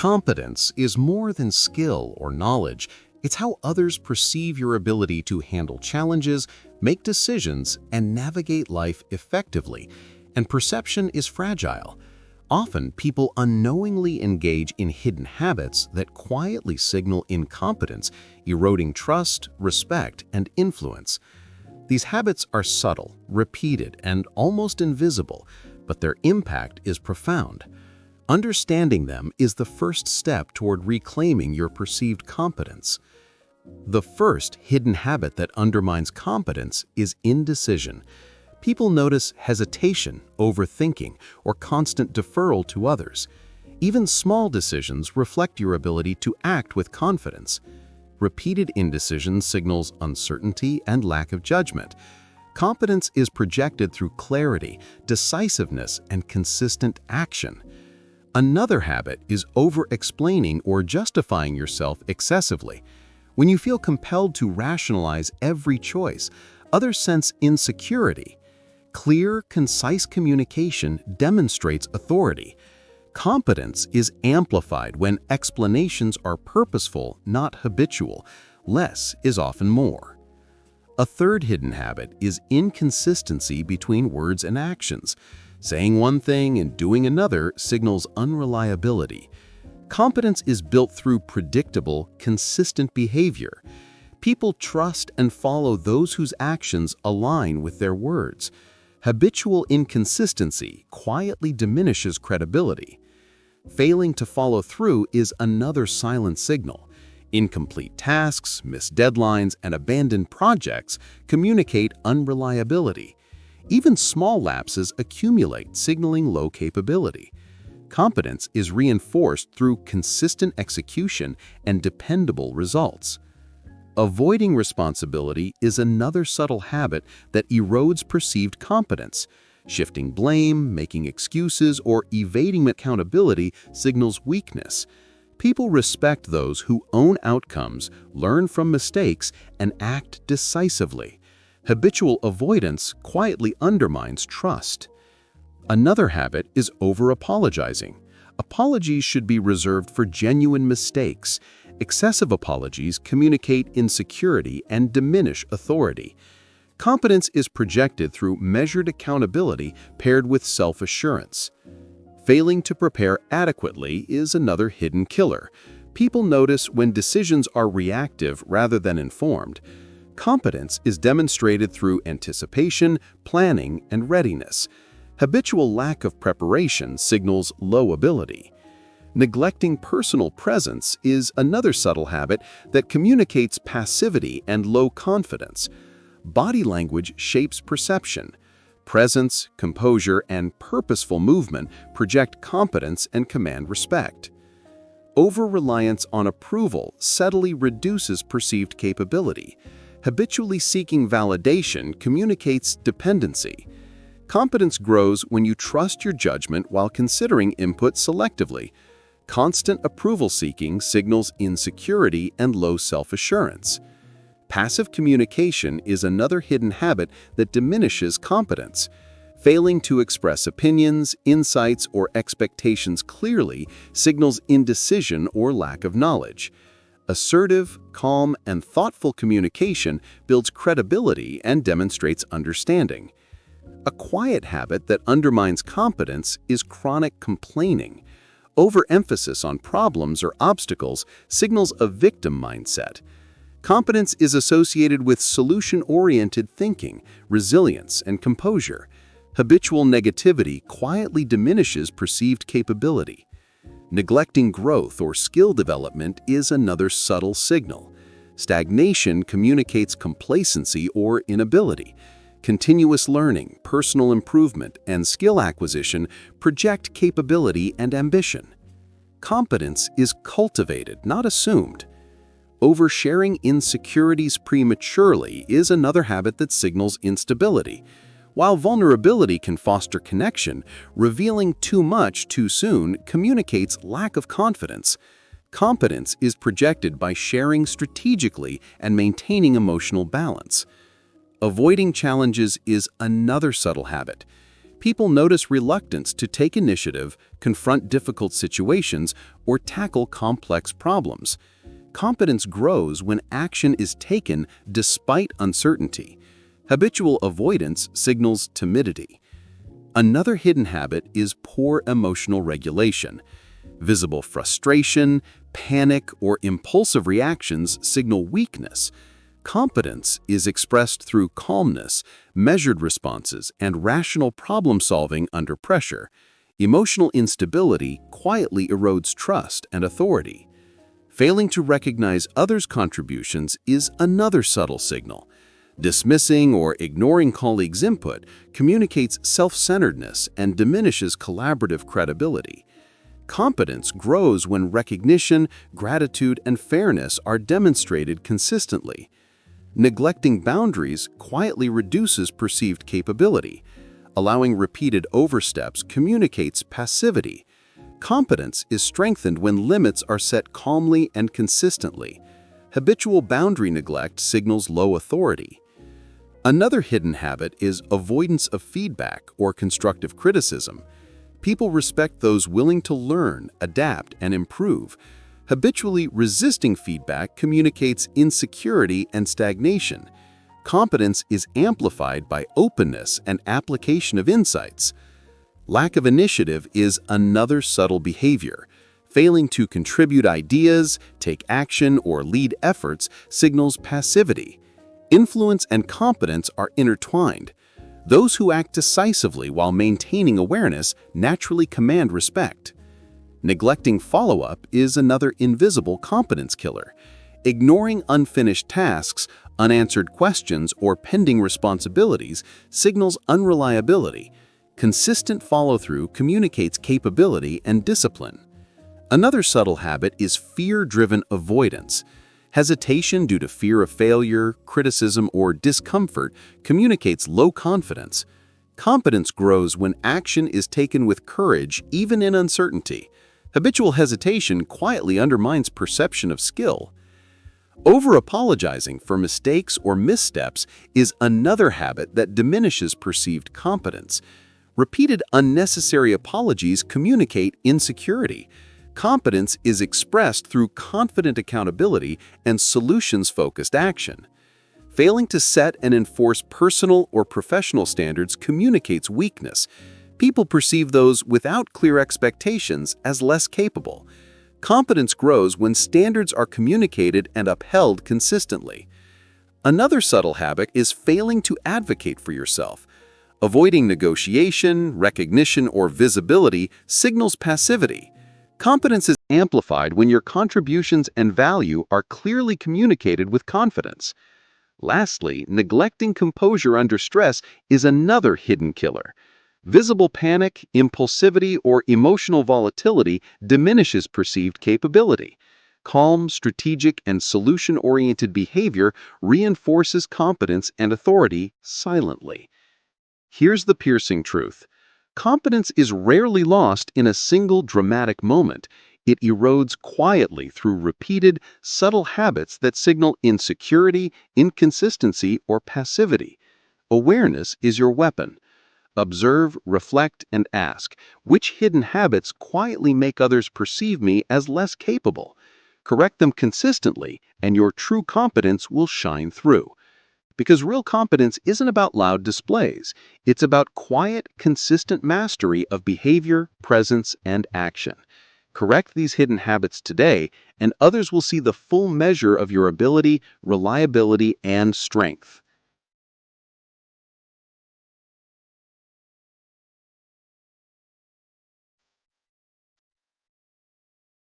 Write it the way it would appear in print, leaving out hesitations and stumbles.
Competence is more than skill or knowledge. It's how others perceive your ability to handle challenges, make decisions, and navigate life effectively. And perception is fragile. Often, people unknowingly engage in hidden habits that quietly signal incompetence, eroding trust, respect, and influence. These habits are subtle, repeated, and almost invisible, but their impact is profound. Understanding them is the first step toward reclaiming your perceived competence. The first hidden habit that undermines competence is indecision. People notice hesitation, overthinking, or constant deferral to others. Even small decisions reflect your ability to act with confidence. Repeated indecision signals uncertainty and lack of judgment. Competence is projected through clarity, decisiveness, and consistent action. Another habit is over-explaining or justifying yourself excessively. When you feel compelled to rationalize every choice, others sense insecurity. Clear, concise communication demonstrates authority. Competence is amplified when explanations are purposeful, not habitual. Less is often more. A third hidden habit is inconsistency between words and actions. Saying one thing and doing another signals unreliability. Competence is built through predictable, consistent behavior. People trust and follow those whose actions align with their words. Habitual inconsistency quietly diminishes credibility. Failing to follow through is another silent signal. Incomplete tasks, missed deadlines, and abandoned projects communicate unreliability. Even small lapses accumulate, signaling low capability. Competence is reinforced through consistent execution and dependable results. Avoiding responsibility is another subtle habit that erodes perceived competence. Shifting blame, making excuses, or evading accountability signals weakness. People respect those who own outcomes, learn from mistakes, and act decisively. Habitual avoidance quietly undermines trust. Another habit is over-apologizing. Apologies should be reserved for genuine mistakes. Excessive apologies communicate insecurity and diminish authority. Competence is projected through measured accountability paired with self-assurance. Failing to prepare adequately is another hidden killer. People notice when decisions are reactive rather than informed. Competence is demonstrated through anticipation, planning, and readiness. Habitual lack of preparation signals low ability. Neglecting personal presence is another subtle habit that communicates passivity and low confidence. Body language shapes perception. Presence, composure, and purposeful movement project competence and command respect. Over-reliance on approval subtly reduces perceived capability. Habitually seeking validation communicates dependency. Competence grows when you trust your judgment while considering input selectively. Constant approval seeking signals insecurity and low self-assurance. Passive communication is another hidden habit that diminishes competence. Failing to express opinions, insights, or expectations clearly signals indecision or lack of knowledge. Assertive, calm, and thoughtful communication builds credibility and demonstrates understanding. A quiet habit that undermines competence is chronic complaining. Overemphasis on problems or obstacles signals a victim mindset. Competence is associated with solution-oriented thinking, resilience, and composure. Habitual negativity quietly diminishes perceived capability. Neglecting growth or skill development is another subtle signal. Stagnation communicates complacency or inability. Continuous learning, personal improvement, and skill acquisition project capability and ambition. Competence is cultivated, not assumed. Oversharing insecurities prematurely is another habit that signals instability. While vulnerability can foster connection, revealing too much too soon communicates lack of confidence. Competence is projected by sharing strategically and maintaining emotional balance. Avoiding challenges is another subtle habit. People notice reluctance to take initiative, confront difficult situations, or tackle complex problems. Competence grows when action is taken despite uncertainty. Habitual avoidance signals timidity. Another hidden habit is poor emotional regulation. Visible frustration, panic, or impulsive reactions signal weakness. Competence is expressed through calmness, measured responses, and rational problem-solving under pressure. Emotional instability quietly erodes trust and authority. Failing to recognize others' contributions is another subtle signal. Dismissing or ignoring colleagues' input communicates self-centeredness and diminishes collaborative credibility. Competence grows when recognition, gratitude, and fairness are demonstrated consistently. Neglecting boundaries quietly reduces perceived capability. Allowing repeated oversteps communicates passivity. Competence is strengthened when limits are set calmly and consistently. Habitual boundary neglect signals low authority. Another hidden habit is avoidance of feedback or constructive criticism. People respect those willing to learn, adapt, and improve. Habitually resisting feedback communicates insecurity and stagnation. Competence is amplified by openness and application of insights. Lack of initiative is another subtle behavior. Failing to contribute ideas, take action, or lead efforts signals passivity. Influence and competence are intertwined. Those who act decisively while maintaining awareness naturally command respect. Neglecting follow-up is another invisible competence killer. Ignoring unfinished tasks, unanswered questions, or pending responsibilities signals unreliability. Consistent follow-through communicates capability and discipline. Another subtle habit is fear-driven avoidance. Hesitation due to fear of failure, criticism, or discomfort communicates low confidence. Competence grows when action is taken with courage, even in uncertainty. Habitual hesitation quietly undermines perception of skill. Over-apologizing for mistakes or missteps is another habit that diminishes perceived competence. Repeated unnecessary apologies communicate insecurity. Competence is expressed through confident accountability and solutions-focused action. Failing to set and enforce personal or professional standards communicates weakness. People perceive those without clear expectations as less capable. Competence grows when standards are communicated and upheld consistently. Another subtle habit is failing to advocate for yourself. Avoiding negotiation, recognition, or visibility signals passivity. Competence is amplified when your contributions and value are clearly communicated with confidence. Lastly, neglecting composure under stress is another hidden killer. Visible panic, impulsivity, or emotional volatility diminishes perceived capability. Calm, strategic, and solution-oriented behavior reinforces competence and authority silently. Here's the piercing truth. Competence is rarely lost in a single dramatic moment. It erodes quietly through repeated, subtle habits that signal insecurity, inconsistency, or passivity. Awareness is your weapon. Observe, reflect, and ask, which hidden habits quietly make others perceive me as less capable? Correct them consistently, and your true competence will shine through. Because real competence isn't about loud displays. It's about quiet, consistent mastery of behavior, presence, and action. Correct these hidden habits today, and others will see the full measure of your ability, reliability, and strength.